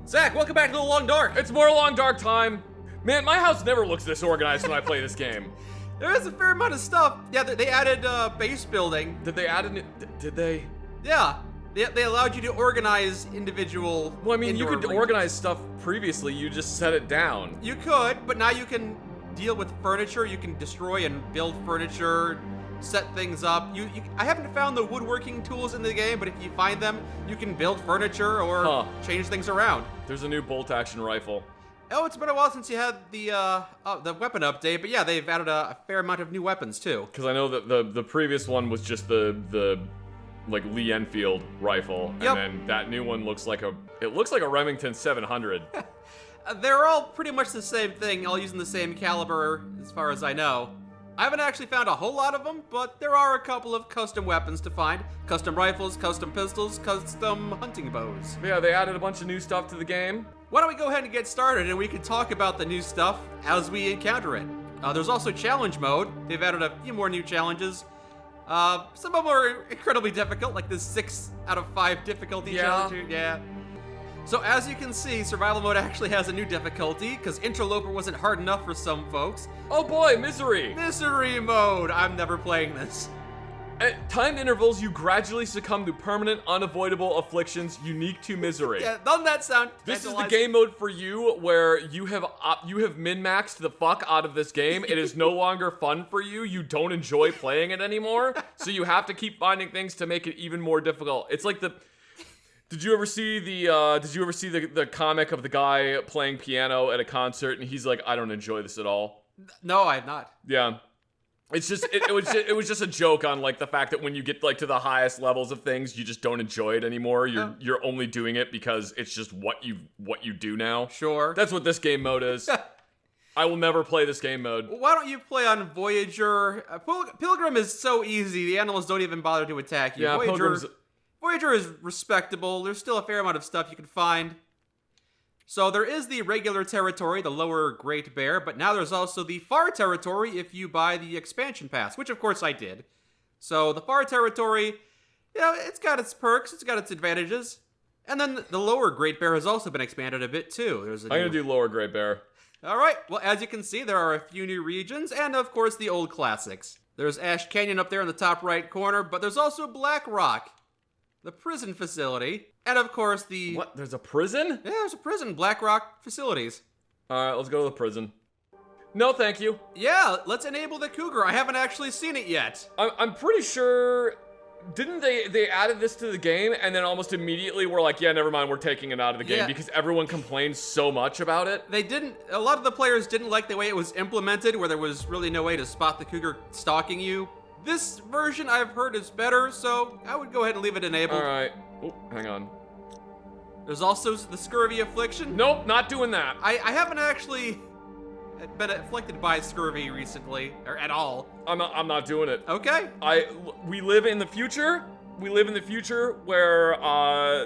Zach, welcome back to The Long Dark. It's more Long Dark time. Man, my house never looks this organized when I play this game. There is a fair amount of stuff. Yeah, they added base building. Did they add did they? Yeah, they allowed you to organize individual. Well, I mean, you indoor could regions. organize stuff previously. You just set it down. You could, but now you can deal with furniture. You can destroy and build furniture, set things up. I haven't found the woodworking tools in the game, but if you find them, you can build furniture or change things around. There's a new bolt-action rifle. Oh, it's been a while since you had the weapon update, but yeah, they've added a fair amount of new weapons too. Because I know that the previous one was just the like Lee Enfield rifle, Yep. and then that new one looks like a Remington 700. They're all pretty much the same thing, all using the same caliber as far as I know. I haven't actually found a whole lot of them, but there are a couple of custom weapons to find. Custom rifles, custom pistols, custom hunting bows. Yeah, they added a bunch of new stuff to the game. Why don't we go ahead and get started and we can talk about the new stuff as we encounter it. There's also challenge mode. They've added a few more new challenges. Some of them are incredibly difficult, like the 6 out of 5 difficulty challenge. Yeah. So as you can see, survival mode actually has a new difficulty, because Interloper wasn't hard enough for some folks. Oh boy, Misery! Misery mode! I'm never playing this. At timed intervals, you gradually succumb to permanent, unavoidable afflictions unique to misery. Yeah, doesn't that sound This is the tantalizing? game mode for you where you have min-maxed the fuck out of this game. It is no longer fun for you. You don't enjoy playing it anymore. So you have to keep finding things to make it even more difficult. It's like Did you ever see the comic of the guy playing piano at a concert and he's like, I don't enjoy this at all? No, I have not. Yeah. It's just it was just a joke on like the fact that when you get like to the highest levels of things, you just don't enjoy it anymore. You're only doing it because it's just what you do now. Sure. That's what this game mode is. I will never play this game mode. Why don't you play on Voyager? Pilgrim is so easy, the animals don't even bother to attack you. Yeah, Voyager is respectable. There's still a fair amount of stuff you can find. So there is the regular territory, the lower Great Bear, but now there's also the far territory if you buy the expansion pass, which of course I did. So the far territory, it's got its perks, it's got its advantages. And then the lower Great Bear has also been expanded a bit too. I'm gonna do Lower Great Bear. Alright, well as you can see, there are a few new regions, and of course the old classics. There's Ash Canyon up there in the top right corner, but there's also Black Rock, the prison facility, and of course the... What? There's a prison? Yeah, there's a prison, Black Rock facilities. Alright, let's go to the prison. No, thank you. Yeah, let's enable the Cougar. I haven't actually seen it yet. I'm pretty sure... Didn't they added this to the game and then almost immediately were like, yeah, never mind, we're taking it out of the game because everyone complained so much about it? They didn't... A lot of the players didn't like the way it was implemented, where there was really no way to spot the Cougar stalking you. This version I've heard is better, so I would go ahead and leave it enabled. Alright. Oh, hang on. There's also the Scurvy Affliction. Nope, not doing that. I haven't actually been afflicted by scurvy recently, or at all. I'm not doing it. Okay. We live in the future. We live in the future where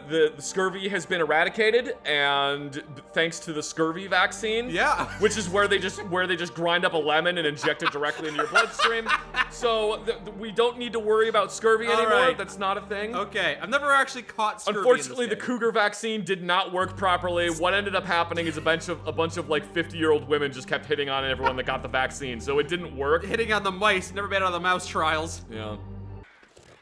the scurvy has been eradicated, and thanks to the scurvy vaccine, Yeah. which is where they just grind up a lemon and inject it directly into your bloodstream. So we don't need to worry about scurvy All anymore. right. That's not a thing. Okay, I've never actually caught scurvy Unfortunately, in the this game. cougar vaccine did not work properly. What ended up happening is a bunch of like 50-year-old women just kept hitting on everyone that got the vaccine, so it didn't work. Hitting on the mice, never been out of the mouse trials. Yeah.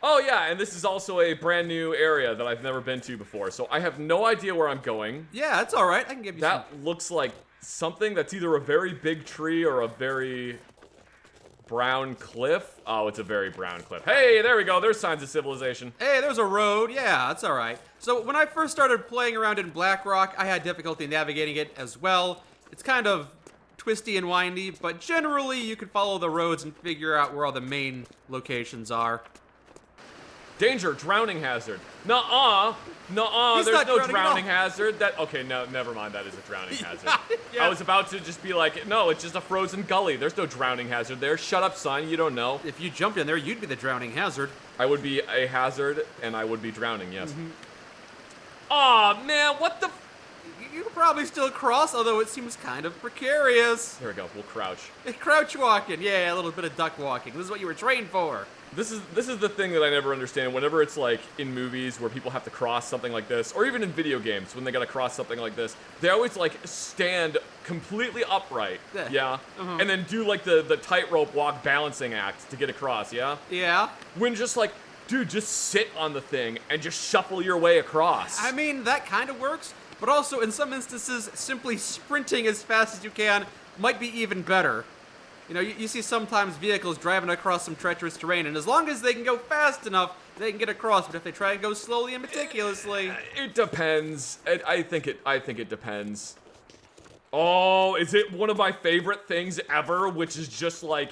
Oh yeah, and this is also a brand new area that I've never been to before, so I have no idea where I'm going. Yeah, that's all right. I can give you That looks like something that's either a very big tree or a very brown cliff. Oh, it's a very brown cliff. Hey, there we go. There's signs of civilization. Hey, there's a road. Yeah, that's all right. So when I first started playing around in Black Rock, I had difficulty navigating it as well. It's kind of twisty and windy, but generally you can follow the roads and figure out where all the main locations are. Danger, drowning hazard. Nuh-uh. Nuh-uh, He's there's not no drowning at drowning all. hazard. Okay, no, never mind, that is a drowning hazard. Yeah. I was about to just be like, no, it's just a frozen gully. There's no drowning hazard there. Shut up, son, you don't know. If you jumped in there, you'd be the drowning hazard. I would be a hazard, and I would be drowning, yes. Aw, man, what the... You can probably still cross, although it seems kind of precarious. Here we go. We'll crouch. Crouch walking, yeah, a little bit of duck walking. This is what you were trained for. This is the thing that I never understand. Whenever it's like in movies where people have to cross something like this, or even in video games when they gotta cross something like this, they always like stand completely upright, yeah, and then do like the tightrope walk balancing act to get across, yeah. Yeah. When just like, dude, just sit on the thing and just shuffle your way across. I mean, that kind of works, but also in some instances, simply sprinting as fast as you can might be even better. You know, you see sometimes vehicles driving across some treacherous terrain, and as long as they can go fast enough, they can get across. But if they try and go slowly and meticulously, it depends. I think it depends. Oh, is it one of my favorite things ever, which is just like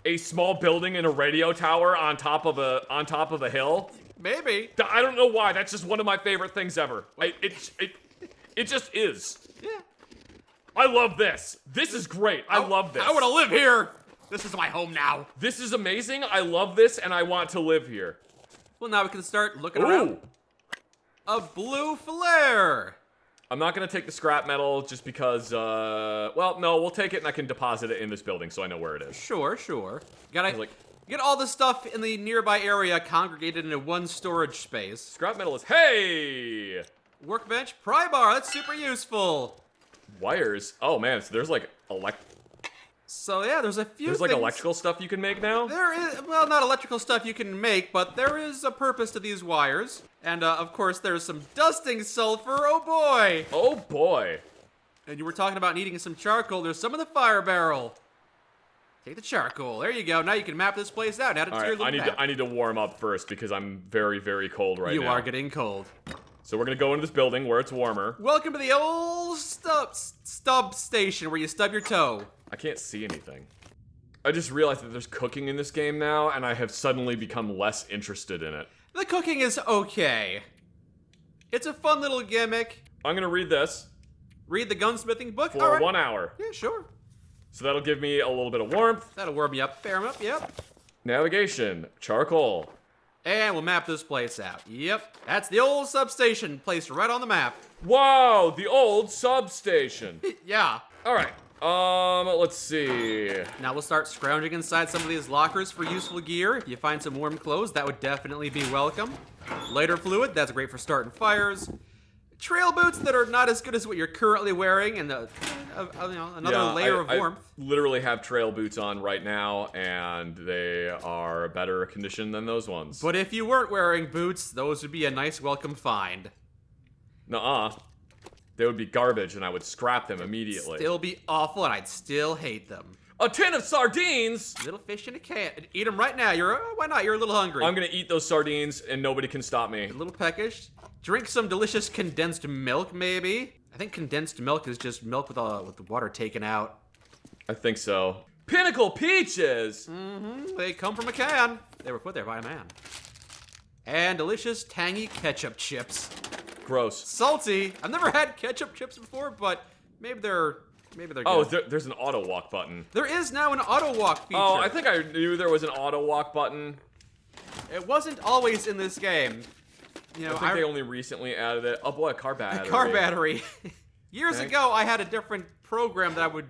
a small building and a radio tower on top of a hill? maybe. I don't know why. That's just one of my favorite things ever. It just is. Yeah. I love this. This is great. I love this. I want to live here. This is my home now. This is amazing. I love this, and I want to live here. Well, now we can start looking around. A blue flare. I'm not gonna take the scrap metal just because, well, no, we'll take it and I can deposit it in this building so I know where it is. Sure. Gotta get all the stuff in the nearby area congregated into one storage space. Scrap metal is, hey! Workbench, pry bar, that's super useful. Wires. Oh man, so there's like So yeah, there's a few there's like things. electrical stuff you can make now? There is, well, not electrical stuff you can make, but there is a purpose to these wires. And of course, there's some dusting sulfur, oh boy! Oh boy. And you were talking about needing some charcoal, there's some in the fire barrel. Take the charcoal, there you go. Now you can map this place out, add it to your little map. I need to warm up first because I'm very, very cold right now. You are getting cold. So we're gonna go into this building where it's warmer. Welcome to the old stub station where you stub your toe. I can't see anything. I just realized that there's cooking in this game now, and I have suddenly become less interested in it. The cooking is okay. It's a fun little gimmick. I'm gonna read this. Read the gunsmithing book. For All right. 1 hour. Yeah, sure. So that'll give me a little bit of warmth. That'll warm you up, fair enough, yep. Navigation, charcoal. And we'll map this place out. Yep, that's the old substation placed right on the map. Wow, the old substation. Yeah. All right. Let's see. Now we'll start scrounging inside some of these lockers for useful gear. If you find some warm clothes, that would definitely be welcome. Lighter fluid, that's great for starting fires. Trail boots that are not as good as what you're currently wearing, and another layer of warmth. I literally have trail boots on right now, and they are better condition than those ones. But if you weren't wearing boots, those would be a nice welcome find. Nuh-uh. They would be garbage, and I would scrap them immediately. Still be awful, and I'd still hate them. A tin of sardines! Little fish in a can. Eat them right now. Why not? You're a little hungry. I'm gonna eat those sardines, and nobody can stop me. A little peckish. Drink some delicious condensed milk, maybe. I think condensed milk is just milk with the water taken out. I think so. Pinnacle peaches! Mm-hmm. They come from a can. They were put there by a man. And delicious, tangy ketchup chips. Gross. Salty. I've never had ketchup chips before, but maybe they're good. Oh, there's an auto walk button. There is now an auto walk feature. Oh, I think I knew there was an auto walk button. It wasn't always in this game. You know, I think they only recently added it. Oh boy, a car battery. A car battery. Years ago, I had a different program that I would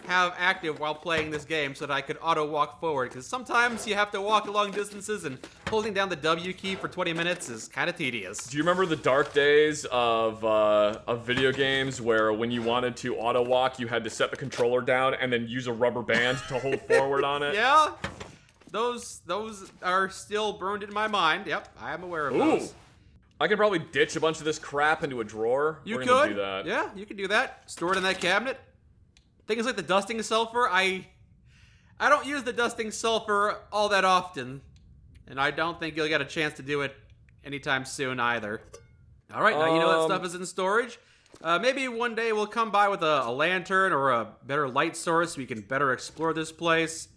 have active while playing this game so that I could auto walk forward. Because sometimes you have to walk long distances, and holding down the W key for 20 minutes is kind of tedious. Do you remember the dark days of video games where when you wanted to auto walk, you had to set the controller down and then use a rubber band to hold forward on it? Yeah, those are still burned in my mind. Yep, I am aware of those. I could probably ditch a bunch of this crap into a drawer. You We're could gonna do that. Yeah, you could do that. Store it in that cabinet. Things like the dusting sulfur, I don't use the dusting sulfur all that often, and I don't think you'll get a chance to do it anytime soon either. All right, now you know that stuff is in storage. Maybe one day we'll come by with a lantern or a better light source so we can better explore this place.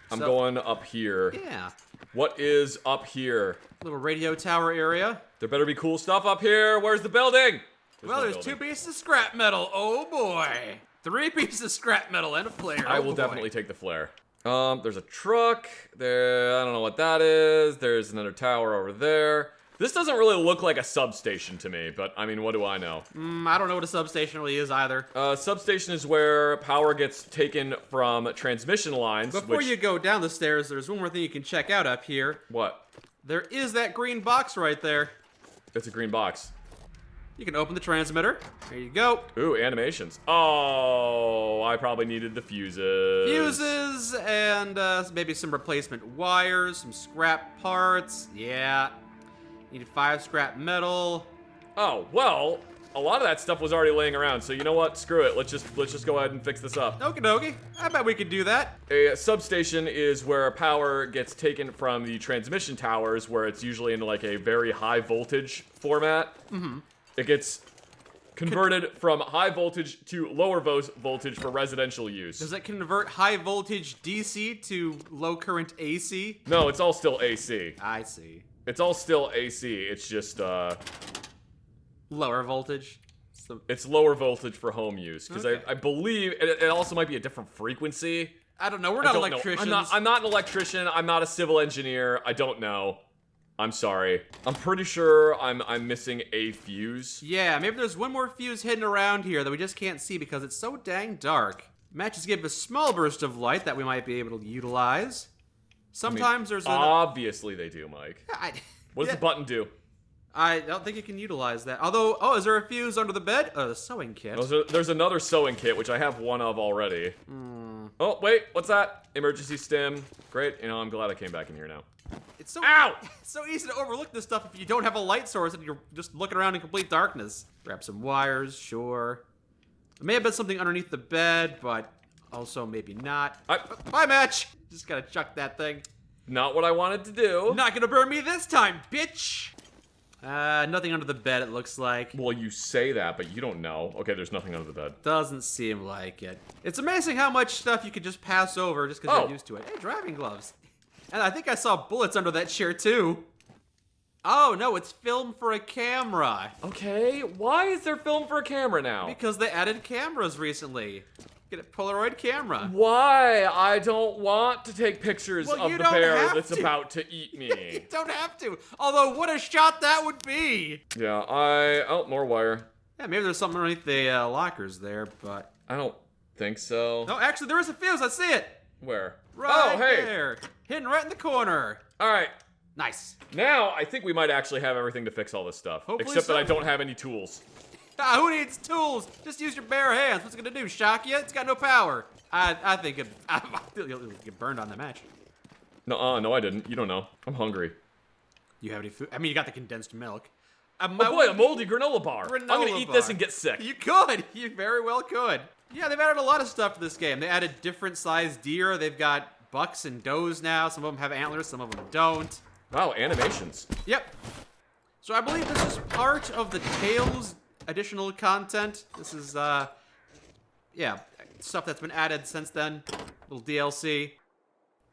I'm going up here. Yeah. What is up here? Little radio tower area. There better be cool stuff up here. Where's the building? There's 2 pieces of scrap metal. Oh boy. 3 pieces of scrap metal and a flare. I will definitely take the flare. There's a truck there. I don't know what that is. There's another tower over there. This doesn't really look like a substation to me, but I mean, what do I know? I don't know what a substation really is either. Substation is where power gets taken from transmission lines. Before which... you go down the stairs, there's one more thing you can check out up here. What? There is that green box right there. It's a green box. You can open the transmitter. There you go. Ooh, animations. Oh, I probably needed the fuses. Fuses and maybe some replacement wires, some scrap parts. Yeah. Need 5 scrap metal. Oh, well, a lot of that stuff was already laying around, so you know what? Screw it. Let's just go ahead and fix this up. Okie dokie. I bet we could do that. A substation is where power gets taken from the transmission towers, where it's usually in like a very high voltage format. Mm-hmm. It gets converted from high voltage to lower voltage for residential use. Does it convert high voltage DC to low current AC? No, it's all still AC. I see. It's all still AC. It's just Lower voltage. it's lower voltage for home use because Okay. I believe it also might be a different frequency. I don't know. We're I not don't know. electricians. I'm not an electrician. I'm not a civil engineer. I don't know. I'm sorry. I'm pretty sure I'm missing a fuse. Yeah, maybe there's one more fuse hidden around here that we just can't see because it's so dang dark. Matches give a small burst of light that we might be able to utilize. Sometimes there's Obviously they do, Mike. What does the button do? I don't think you can utilize that. Although, oh, is there a fuse under the bed? A sewing kit. There's another sewing kit, which I have one of already. Oh, wait, what's that? Emergency stim. Great. You know, I'm glad I came back in here now. It's so Ow! It's so easy to overlook this stuff if you don't have a light source and you're just looking around in complete darkness. Grab some wires, sure. There may have been something underneath the bed, but also maybe not. Bye, Match! Just gotta chuck that thing. Not what I wanted to do. Not gonna burn me this time, bitch! Nothing under the bed, it looks like. Well, you say that, but you don't know. Okay, there's nothing under the bed. Doesn't seem like it. It's amazing how much stuff you could just pass over just because you're used to it. Hey, driving gloves. And I think I saw bullets under that chair, too. Oh, no, it's film for a camera. Okay, why is there film for a camera now? Because they added cameras recently. Get a Polaroid camera. Why? I don't want to take pictures Well, of you the don't bear have that's to. about to eat me. You don't have to. Although, what a shot that would be. Yeah, oh, more wire. Yeah, maybe there's something underneath the lockers there, but... I don't think so. No, actually, there is a fuse. I see it. Where? Right Oh, hey. there. Hidden right in the corner. All right. Nice. Now, I think we might actually have everything to fix all this stuff. Hopefully Except that I so. don't have any tools. Who needs tools? Just use your bare hands. What's it gonna do? Shock you? It's got no power. I think you'll get burned on the match. No, I didn't. You don't know. I'm hungry. You have any food? I mean, you got the condensed milk. Oh boy, a moldy granola bar. I'm gonna Granola eat this bar. and get sick. You could. You very well could. Yeah, they've added a lot of stuff to this game. They added different sized deer. They've got bucks and does now. Some of them have antlers. Some of them don't. Wow, animations. Yep. So I believe this is part of the Tales additional content. This is, yeah, stuff that's been added since then. Little DLC.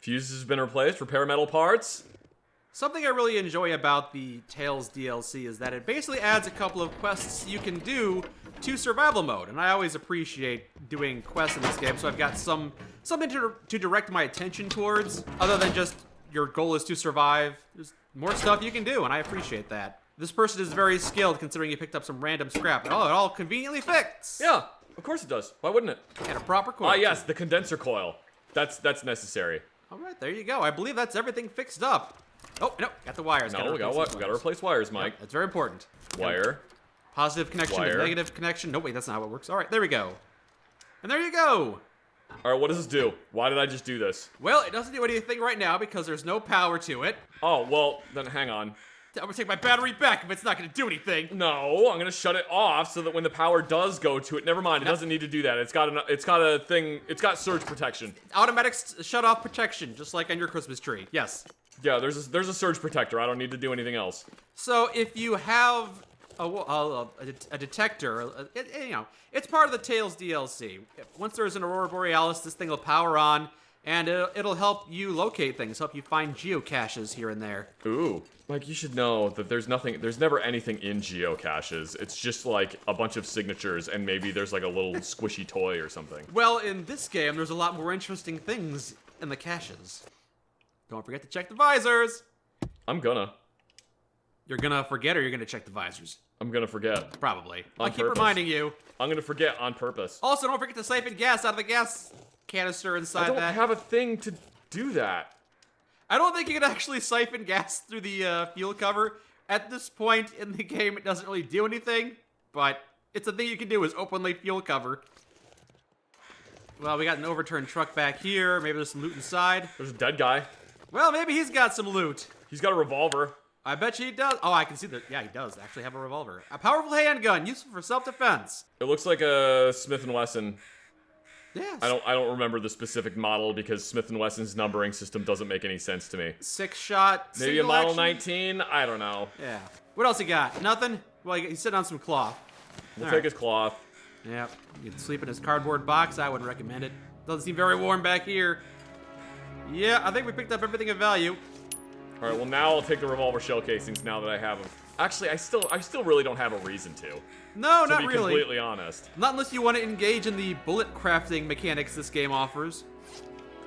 Fuses have been replaced. Repair metal parts. Something I really enjoy about the Tales DLC is that it basically adds a couple of quests you can do to survival mode, and I always appreciate doing quests in this game, so I've got something to direct my attention towards, other than just your goal is to survive. There's more stuff you can do, and I appreciate that. This person is very skilled, considering you picked up some random scrap. Oh, it all conveniently fixed. Yeah, of course it does. Why wouldn't it? And a proper coil. Ah, yes, the condenser coil. That's necessary. All right, there you go. I believe that's everything fixed up. Oh, no, got the wires. No, we got what? We gotta replace wires, Mike. That's very important. Wire. Positive connection Wire. to negative connection. No, wait, that's not how it works. All right, there we go. And there you go. All right, what does this do? Why did I just do this? Well, it doesn't do anything right now because there's no power to it. Oh, well, then hang on. I'm gonna take my battery back if it's not gonna do anything. No, I'm gonna shut it off so that when the power does go to it, never mind, it doesn't need to do that. It's got a thing, it's got surge protection. Automatic shut-off protection, just like on your Christmas tree. Yes. Yeah, there's a surge protector. I don't need to do anything else. So if you have a detector, you know, it's part of the Tales DLC. Once there's an Aurora Borealis, this thing will power on, and it'll help you locate things, help you find geocaches here and there. Ooh. Mike, you should know that there's never anything in geocaches. It's just like a bunch of signatures and maybe there's like a little squishy toy or something. Well, in this game, there's a lot more interesting things in the caches. Don't forget to check the visors. I'm gonna. You're gonna forget or you're gonna check the visors? I'm gonna forget. Probably. I'll On keep purpose. reminding you. I'm gonna forget on purpose. Also, don't forget to siphon gas out of the gas canister I inside don't that. have a thing to do that. I don't think you can actually siphon gas through the fuel cover. At this point in the game, it doesn't really do anything, but it's a thing you can do is open the fuel cover. Well, we got an overturned truck back here. Maybe there's some loot inside. There's a dead guy. Well, maybe he's got some loot. He's got a revolver. I bet you he does. Oh, I can see that. Yeah, he does actually have a revolver. A powerful handgun, useful for self-defense. It looks like a Smith & Wesson. Yes. I don't remember the specific model because Smith & Wesson's numbering system doesn't make any sense to me. 6-shot. Maybe a single Model action? 19? I don't know. Yeah. What else you got? Nothing? Well, he's sitting on some cloth. We'll All take right. his cloth. Yeah. You can sleep in his cardboard box. I wouldn't recommend it. Doesn't seem very warm back here. Yeah, I think we picked up everything of value. All right, well now I'll take the revolver shell casings now that I have them. Actually, I still really don't have a reason to No, not be really. completely honest. Not unless you want to engage in the bullet crafting mechanics this game offers.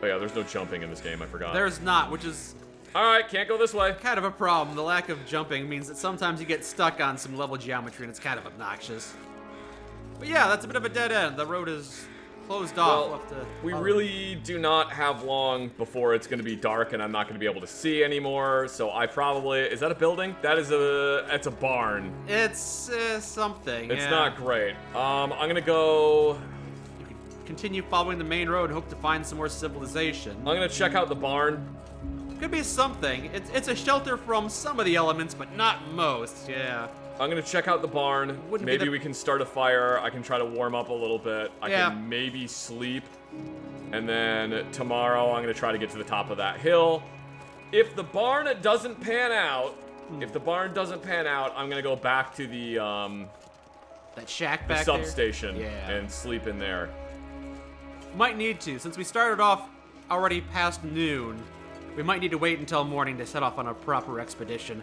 Oh yeah, there's no jumping in this game, I forgot. There's not, which is All right, can't go this way. kind of a problem. The lack of jumping means that sometimes you get stuck on some level geometry and it's kind of obnoxious. But yeah, that's a bit of a dead end. The road is closed off. Well, We'll have to we follow. really do not have long before it's going to be dark and I'm not going to be able to see anymore. So I probably is that a building? That's a barn. It's something. It's yeah. not great. I'm gonna go. You can continue following the main road and hope to find some more civilization. I'm gonna check out the barn. Could be something. It's a shelter from some of the elements, but not most. Yeah. I'm gonna check out the barn. Wouldn't be Maybe the- we can start a fire. I can try to warm up a little bit. I Yeah. can maybe sleep. And then tomorrow I'm gonna try to get to the top of that hill. If the barn doesn't pan out, I'm gonna go back to the That shack back there. substation Yeah. and sleep in there. Might need to, since we started off already past noon. We might need to wait until morning to set off on a proper expedition.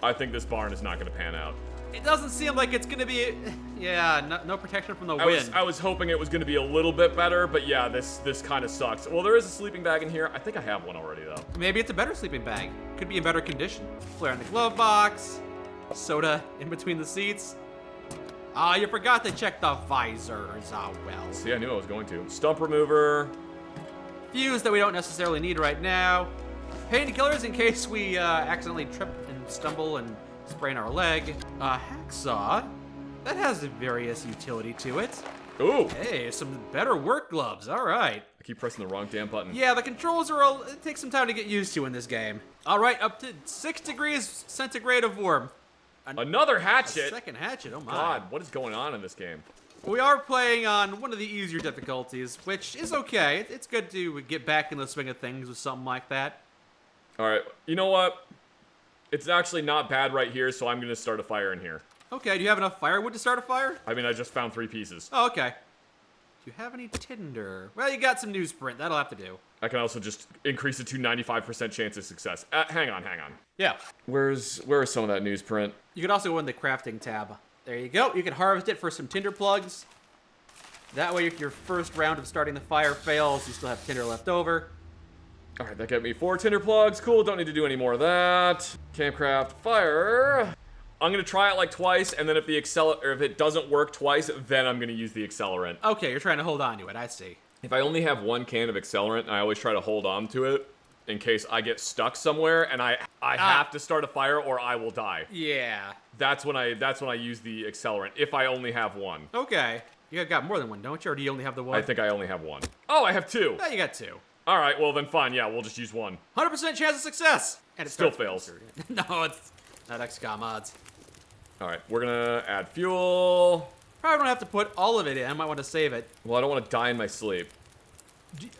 I think this barn is not gonna pan out. It doesn't seem like it's gonna be. Yeah, no protection from the wind. I was hoping it was going to be a little bit better, but yeah, this kind of sucks. Well, there is a sleeping bag in here. I think I have one already, though. Maybe it's a better sleeping bag. Could be in better condition. Flare in the glove box. Soda in between the seats. Ah, you forgot to check the visors. Ah, well. See, I knew I was going to. Stump remover. Fuse that we don't necessarily need right now. Painkillers in case we accidentally trip and stumble and sprain our leg. Hacksaw. That has various utility to it. Ooh! Hey, some better work gloves. All right. I keep pressing the wrong damn button. Yeah, the controls are it takes some time to get used to in this game. All right, up to 6 degrees centigrade of warmth. Another hatchet! Second hatchet. Oh my. God, what is going on in this game? We are playing on one of the easier difficulties, which is okay. It's good to get back in the swing of things with something like that. Alright, you know what? It's actually not bad right here, so I'm going to start a fire in here. Okay, do you have enough firewood to start a fire? I mean, I just found 3 pieces. Oh, okay. Do you have any tinder? Well, you got some newsprint. That'll have to do. I can also just increase it to 95% chance of success. Hang on. Yeah. Where is some of that newsprint? You can also go in the crafting tab. There you go. You can harvest it for some tinder plugs. That way, if your first round of starting the fire fails, you still have tinder left over. Alright, that got me 4 tinder plugs. Cool, don't need to do any more of that. Campcraft fire. I'm gonna try it like twice, and then if it doesn't work twice, then I'm gonna use the accelerant. Okay, you're trying to hold on to it. I see. If I only have 1 can of accelerant, I always try to hold on to it in case I get stuck somewhere and I have to start a fire or I will die. Yeah. That's when I use the accelerant. If I only have 1. Okay. You got more than one, don't you? Or do you only have the one? I think I only have 1. Oh, I have 2. No, you got 2. All right, well then fine. Yeah, we'll just use 1. 100% chance of success. And it Still starts- fails. No, it's not XCOM odds. All right, we're gonna add fuel. Probably don't have to put all of it in. I might want to save it. Well, I don't want to die in my sleep.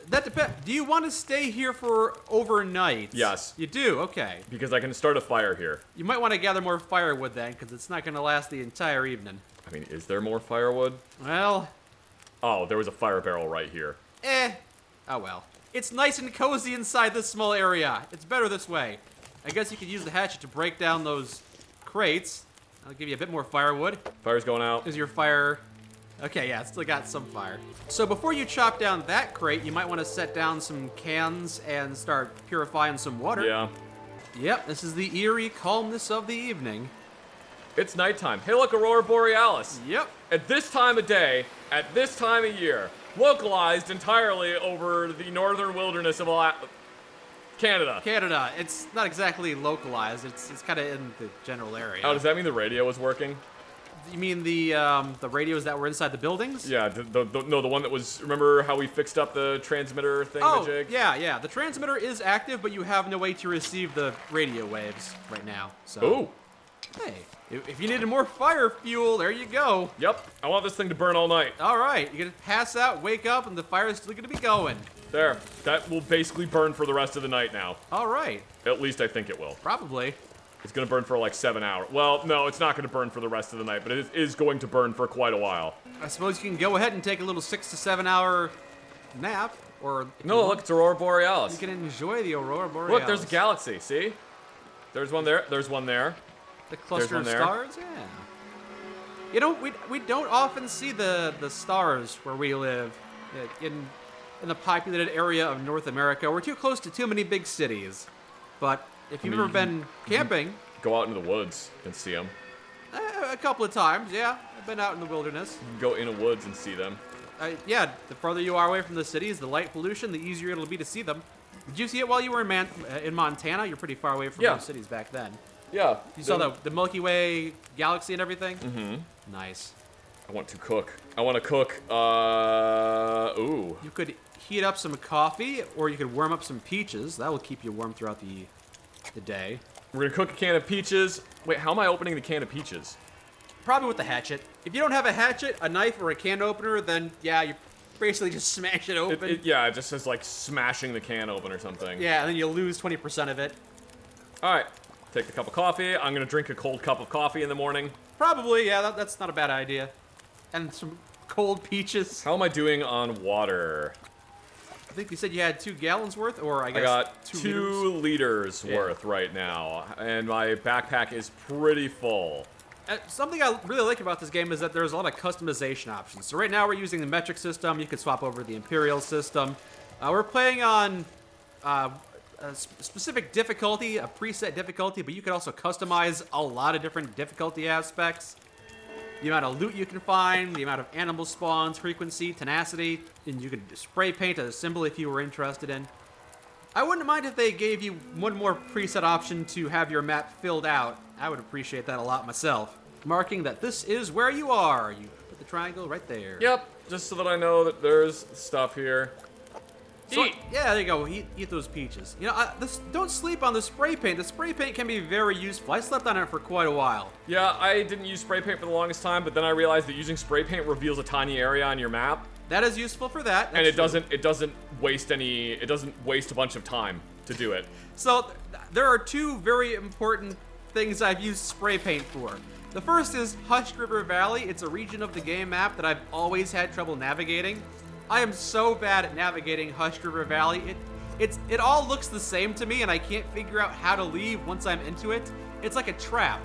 That depends. Do you want to stay here for overnight? Yes. You do? Okay. Because I can start a fire here. You might want to gather more firewood then, because it's not going to last the entire evening. I mean, is there more firewood? Well, Oh, there was a fire barrel right here. oh well. It's nice and cozy inside this small area. It's better this way. I guess you could use the hatchet to break down those crates. I'll give you a bit more firewood. Fire's going out. Is your fire... Okay, yeah, it's still got some fire. So before you chop down that crate, you might want to set down some cans and start purifying some water. Yeah. Yep, this is the eerie calmness of the evening. It's nighttime. Hey, look, Aurora Borealis. Yep. At this time of day, at this time of year, localized entirely over the northern wilderness of Canada. Canada, it's not exactly localized. It's kind of in the general area. Oh, does that mean the radio was working? You mean the radios that were inside the buildings? Yeah, no, the one that was. Remember how we fixed up the transmitter thing, Oh, the jig? yeah. The transmitter is active, but you have no way to receive the radio waves right now. So, Ooh. hey, if you needed more fire fuel, there you go. Yep. I want this thing to burn all night. All right, you're gonna pass out, wake up, and the fire's still gonna be going. There. That will basically burn for the rest of the night now. All right, At least I think it will. probably. It's going to burn for like 7 hours. Well, no, it's not going to burn for the rest of the night, but it is going to burn for quite a while. I suppose you can go ahead and take a little 6 to 7 hour nap, or if No, you look, want, it's Aurora Borealis. you can enjoy the aurora borealis. Look, there's a galaxy, see? There's one there, there's one there. The cluster one of there. stars, yeah. You know, we don't often see the stars where we live in the populated area of North America. We're too close to too many big cities. But if you've mean, ever been camping, Go out into the woods and see them. a couple of times, yeah, I've been out in the wilderness. Go in the woods and see them. Yeah, the farther you are away from the cities, the light pollution, the easier it'll be to see them. Did you see it while you were in Montana? You're pretty far away from Yeah. those cities back then. Yeah. You saw the Milky Way galaxy and everything? Mm-hmm. Nice. I want to cook. I want to cook, ooh. You could heat up some coffee, or you could warm up some peaches. That will keep you warm throughout the day. We're going to cook a can of peaches. Wait, how am I opening the can of peaches? Probably with the hatchet. If you don't have a hatchet, a knife, or a can opener, then yeah, you basically just smash it open. Yeah, it just says like smashing the can open or something. Yeah, and then you lose 20% of it. All right, take a cup of coffee. I'm gonna drink a cold cup of coffee in the morning. Probably, yeah, that's not a bad idea. And some cold peaches. How am I doing on water? I think you said you had 2 gallons worth, or I guess I got 2 2 liters. liters Yeah. worth right now, and my backpack is pretty full. Something I really like about this game is that there's a lot of customization options. So right now we're using the metric system. You could swap over to the imperial system. We're playing on a specific difficulty, a preset difficulty, but you could also customize a lot of different difficulty aspects. The amount of loot you can find, the amount of animal spawns, frequency, tenacity, and you could spray paint a symbol if you were interested in. I wouldn't mind if they gave you one more preset option to have your map filled out. I would appreciate that a lot myself. Marking that this is where you are. You put the triangle right there. Yep, just so that I know that there's stuff here. So, Eat! yeah, there you go. Eat those peaches. You know, don't sleep on the spray paint. The spray paint can be very useful. I slept on it for quite a while. Yeah, I didn't use spray paint for the longest time, but then I realized that using spray paint reveals a tiny area on your map, That is useful for that. and it That's true. doesn't waste a bunch of time to do it. So there are 2 very important things I've used spray paint for. The first is Hushed River Valley. It's a region of the game map that I've always had trouble navigating. I am so bad at navigating Hushed River Valley. It all looks the same to me, and I can't figure out how to leave once I'm into it. It's like a trap.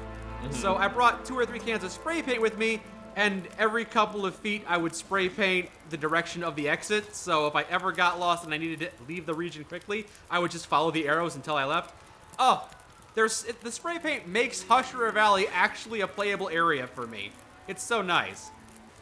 So I brought 2 or 3 cans of spray paint with me, and every couple of feet I would spray paint the direction of the exit. So if I ever got lost and I needed to leave the region quickly, I would just follow the arrows until I left. Oh, the spray paint makes Hushed River Valley actually a playable area for me. It's so nice.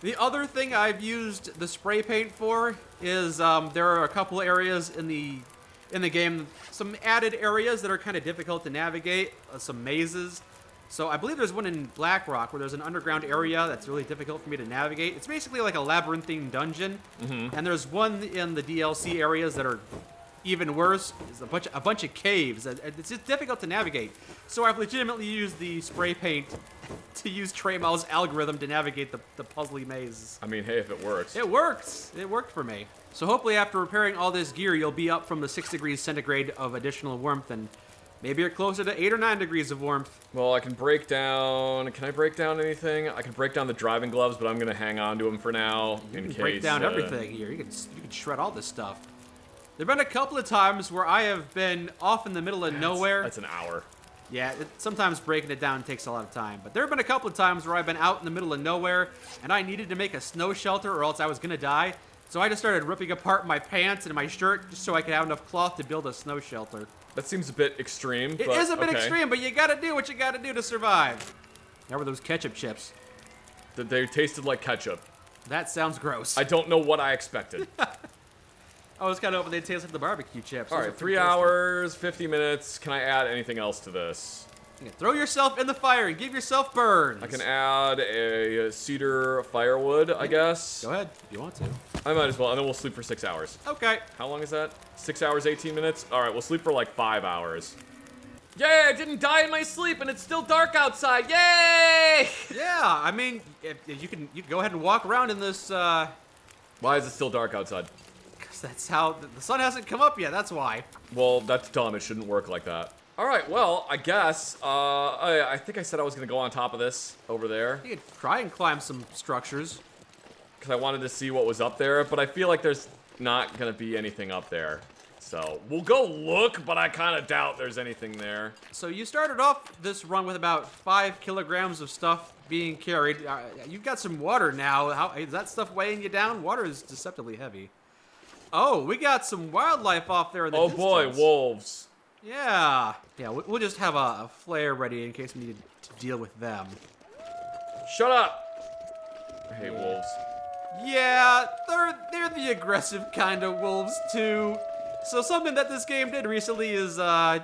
The other thing I've used the spray paint for is there are a couple areas in the game, some added areas that are kind of difficult to navigate, some mazes. So I believe there's one in Blackrock where there's an underground area that's really difficult for me to navigate. It's basically like a labyrinthine dungeon, and there's one in the DLC areas that are even worse. There's a bunch of caves. It's just difficult to navigate. So I've legitimately used the spray paint to use Treymal's algorithm to navigate the puzzly mazes. I mean, hey, if it works. It works. It worked for me. So hopefully after repairing all this gear, you'll be up from the 6 degrees centigrade of additional warmth, and maybe you're closer to 8 or 9 degrees of warmth. Well, can I break down anything? I can break down the driving gloves, but I'm gonna hang on to them for now in case. Break down everything here. You can shred all this stuff. There've been a couple of times where I have been off in the middle of nowhere. That's an hour. Yeah, sometimes breaking it down takes a lot of time. But there have been a couple of times where I've been out in the middle of nowhere and I needed to make a snow shelter or else I was going to die. So I just started ripping apart my pants and my shirt just so I could have enough cloth to build a snow shelter. That seems a bit extreme. It is a bit extreme, but you gotta do what you gotta do to survive. How were those ketchup chips? They tasted like ketchup. That sounds gross. I don't know what I expected. I was kind of hoping they'd taste like the barbecue chips. All Those are right, 3 pretty tasty. hours, 50 minutes. Can I add anything else to this? You can throw yourself in the fire and give yourself burns. I can add a cedar firewood, I guess. Go ahead, if you want to. I might as well, and then we'll sleep for 6 hours. Okay. How long is that? 6 hours, 18 minutes? All right, we'll sleep for like 5 hours. Yay, I didn't die in my sleep, and it's still dark outside. Yay! Yeah, I mean, if you can go ahead and walk around in this, Why is it still dark outside? because that's how, the sun hasn't come up yet, that's why. Well, that's dumb. It shouldn't work like that. All right, well, I guess, I think I said I was going to go on top of this over there You could try and climb some structures. because I wanted to see what was up there, but I feel like there's not going to be anything up there. So we'll go look, but I kind of doubt there's anything there. So you started off this run with about 5 kilograms of stuff being carried. You've got some water now. How is that stuff weighing you down? Water is deceptively heavy. Oh, we got some wildlife off there in the Oh distance. boy, wolves. Yeah. Yeah, we'll just have a flare ready in case we need to deal with them. Shut up. I hate wolves. Yeah, they're the aggressive kind of wolves too. So something that this game did recently is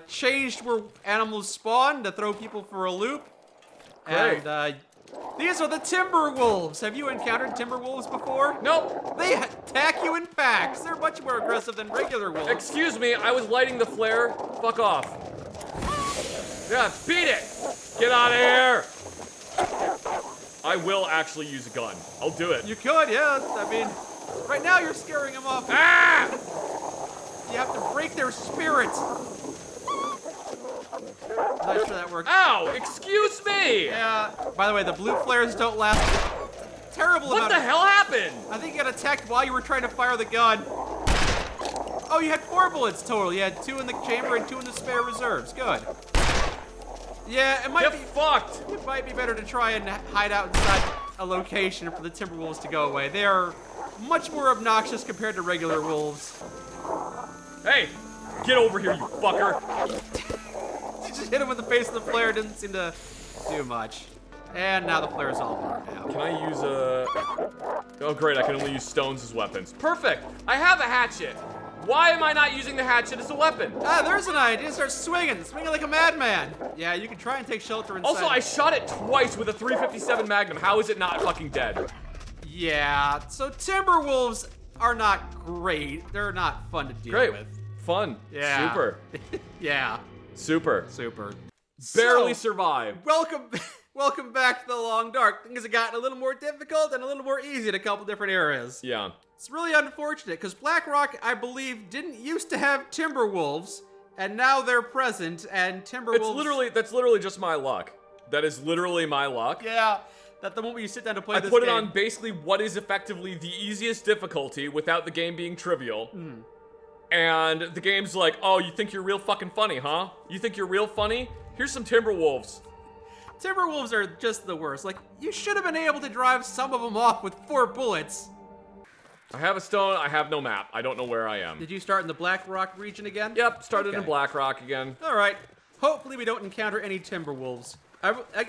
changed where animals spawn to throw people for a loop. Great. And these are the timber wolves. Have you encountered timber wolves before? Nope. They attack you in packs. They're much more aggressive than regular wolves. Excuse me, I was lighting the flare. Fuck off. Yeah, beat it. Get out of here. I will actually use a gun. I'll do it. You could, yeah. I mean, right now you're scaring them off. Ah! You have to break their spirits. Not sure that works. Ow! Excuse me! Yeah. By the way, the blue flares don't last. Terrible What amount the of- hell happened? I think you got attacked while you were trying to fire the gun. Oh, you had 4 bullets total. You had 2 in the chamber and 2 in the spare reserves. Good. Yeah, it might Get be. fucked! It might be better to try and hide out inside a location for the timber wolves to go away. They are much more obnoxious compared to regular wolves. Hey! Get over here, you fucker! You just hit him with the face of the flare. Didn't seem to do much. And now the flare's all burned out. Can I use a... Oh great, I can only use stones as weapons. Perfect! I have a hatchet! Why am I not using the hatchet as a weapon? Ah, there's an idea. Start swinging like a madman. Yeah, you can try and take shelter inside. Also, I shot it twice with a 357 Magnum. How is it not fucking dead? Yeah, so timber wolves are not great. They're not fun to deal Great. with. Fun. Yeah. Super. Yeah, Super. super. Barely So, survived. welcome back to the Long Dark. Things have gotten a little more difficult and a little more easy in a couple different areas. Yeah. It's really unfortunate because Blackrock, I believe, didn't used to have timber wolves, and now they're present. And timber It's wolves. that's literally just my luck. That is literally my luck. Yeah, that the moment you sit down to play I this put it game- on basically what is effectively the easiest difficulty without the game being trivial. And the game's like, oh, you think you're real fucking funny, huh? You think you're real funny? Here's some Timberwolves. Timberwolves are just the worst. Like, you should have been able to drive some of them off with 4 bullets. I have a stone, I have no map. I don't know where I am. Did you start in the Black Rock region again? Yep, started in Okay. Blackrock again. All right. Hopefully we don't encounter any Timberwolves.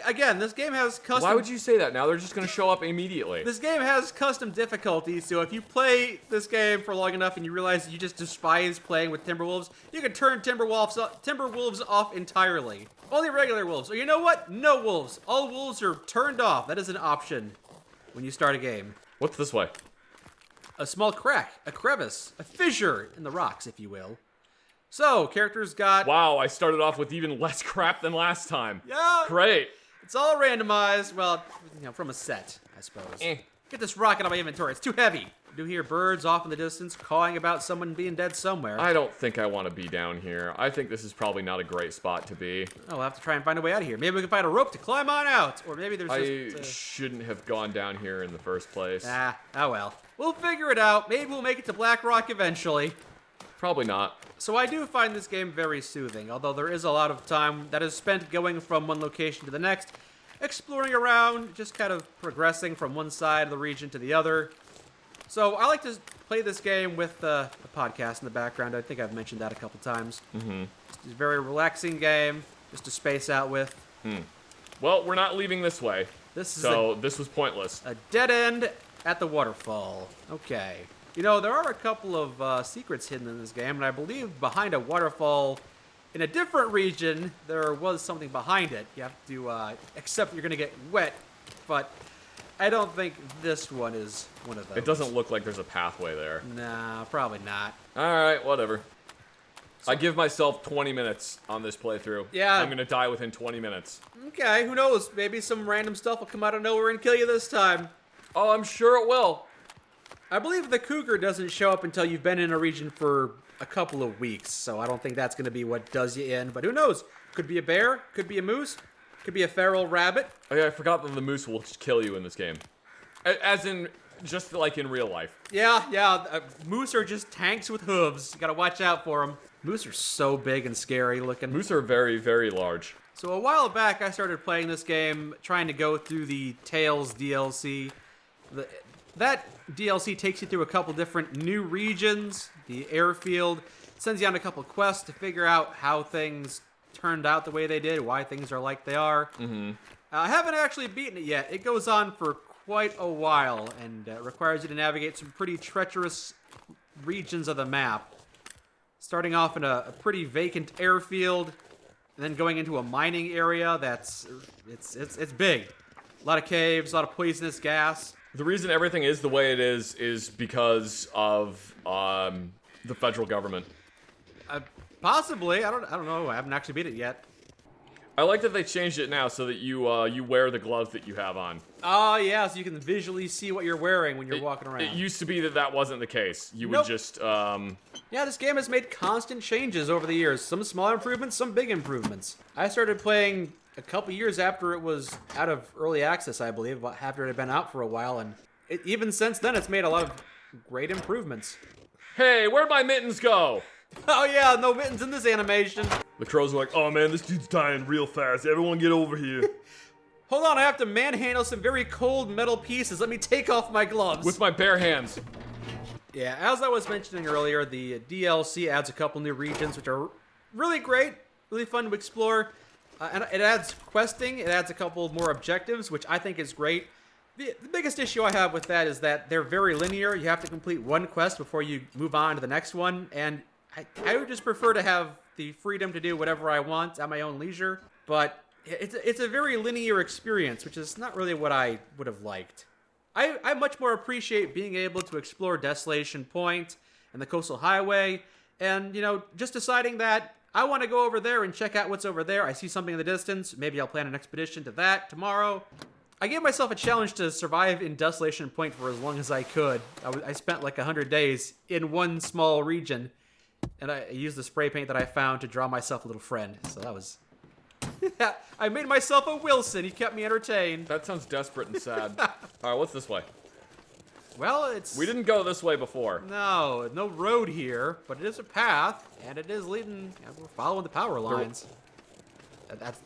Again, this game has custom... Why would you say that? Now they're just gonna show up immediately. This game has custom difficulties, so if you play this game for long enough and you realize you just despise playing with Timberwolves, you can turn Timberwolves off entirely. Only regular wolves. Or you know what? No wolves. All wolves are turned off. That is an option when you start a game. What's this way? A small crack, a crevice, a fissure in the rocks, if you will. So, characters got... Wow, I started off with even less crap than last time. Yeah, Great. it's all randomized. Well, you know, from a set, I suppose. Get this rock out of my inventory. It's too heavy. I do hear birds off in the distance cawing about someone being dead somewhere. I don't think I want to be down here. I think this is probably not a great spot to be. Oh, we'll have to try and find a way out of here. Maybe we can find a rope to climb on out. Or maybe there's I just... shouldn't have gone down here in the first place. oh well. We'll figure it out. Maybe we'll make it to Black Rock eventually. Probably not. So I do find this game very soothing, although there is a lot of time that is spent going from one location to the next, exploring around, just kind of progressing from one side of the region to the other. So I like to play this game with the podcast in the background. I think I've mentioned that a couple times. Mm-hmm. It's a very relaxing game, just to space out with. Well, we're not leaving this way. This is This was pointless. a dead end at the waterfall. Okay. You know, there are a couple of secrets hidden in this game, and I believe behind a waterfall in a different region, there was something behind it. You have to accept you're going to get wet, but I don't think this one is one of those. It doesn't look like there's a pathway there. Nah, probably not. Alright, whatever. I give myself 20 minutes on this playthrough. Yeah. I'm gonna die within 20 minutes. Okay, who knows? Maybe some random stuff will come out of nowhere and kill you this time. Oh, I'm sure it will. I believe the cougar doesn't show up until you've been in a region for a couple of weeks, so I don't think that's going to be what does you in, but who knows? Could be a bear, could be a moose, could be a feral rabbit. Oh yeah, I forgot that the moose will just kill you in this game. As in, just like in real life. Yeah, moose are just tanks with hooves. You gotta watch out for them. Moose are so big and scary looking. Moose are very, very large. So a while back, I started playing this game, trying to go through the Tales DLC. That DLC takes you through a couple different new regions, the airfield, sends you on a couple quests to figure out how things turned out the way they did, why things are like they are. Mm-hmm. I haven't actually beaten it yet. It goes on for quite a while and requires you to navigate some pretty treacherous regions of the map. Starting off in a pretty vacant airfield, and then going into a mining area that's it's big. A lot of caves, a lot of poisonous gas. The reason everything is the way it is because of the federal government. Possibly, I don't know. I haven't actually beat it yet. I like that they changed it now so that you wear the gloves that you have on. Oh yeah, so you can visually see what you're wearing when you're walking around. It used to be that wasn't the case. You Nope. would just Yeah, this game has made constant changes over the years. Some small improvements, some big improvements. I started playing a couple years after it was out of early access, I believe, after it had been out for a while, and even since then, it's made a lot of great improvements. Hey, where'd my mittens go? Oh yeah, no mittens in this animation. The crows were like, oh man, this dude's dying real fast. Everyone get over here. Hold on, I have to manhandle some very cold metal pieces. Let me take off my gloves. With my bare hands. Yeah, as I was mentioning earlier, the DLC adds a couple new regions, which are really great, really fun to explore. And it adds questing, it adds a couple more objectives, which I think is great. The biggest issue I have with that is that they're very linear. You have to complete one quest before you move on to the next one, and I would just prefer to have the freedom to do whatever I want at my own leisure, but it's a very linear experience, which is not really what I would have liked. I much more appreciate being able to explore Desolation Point and the Coastal Highway, and, you know, just deciding that I want to go over there and check out what's over there. I see something in the distance. Maybe I'll plan an expedition to that tomorrow. I gave myself a challenge to survive in Desolation Point for as long as I could. I spent like 100 days in one small region, and I used the spray paint that I found to draw myself a little friend. So that was... I made myself a Wilson. He kept me entertained. That sounds desperate and sad. Alright, what's this way? Well, it's... We didn't go this way before. No road here, but it is a path, and it is leading... We're following the power lines.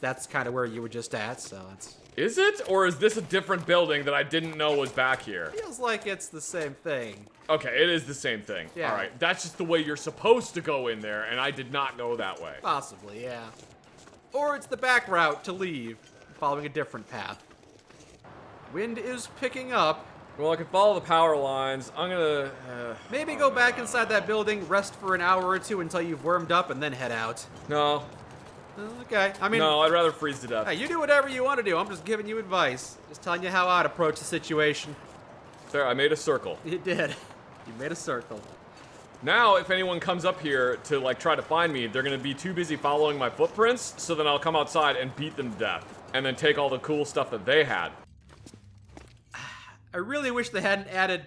That's kind of where you were just at, so it's... Is it? Or is this a different building that I didn't know was back here? Feels like it's the same thing. Okay, it is the same thing. Yeah. Alright, that's just the way you're supposed to go in there, and I did not go that way. Possibly, yeah. Or it's the back route to leave, following a different path. Wind is picking up. Well, I can follow the power lines. I'm gonna... Maybe go back inside that building, rest for an hour or two until you've warmed up, and then head out. No. Okay, I mean... No, I'd rather freeze to death. Hey, you do whatever you want to do. I'm just giving you advice. Just telling you how I'd approach the situation. There, I made a circle. You did. You made a circle. Now, if anyone comes up here to, like, try to find me, they're gonna be too busy following my footprints, so then I'll come outside and beat them to death. And then take all the cool stuff that they had. I really wish they hadn't added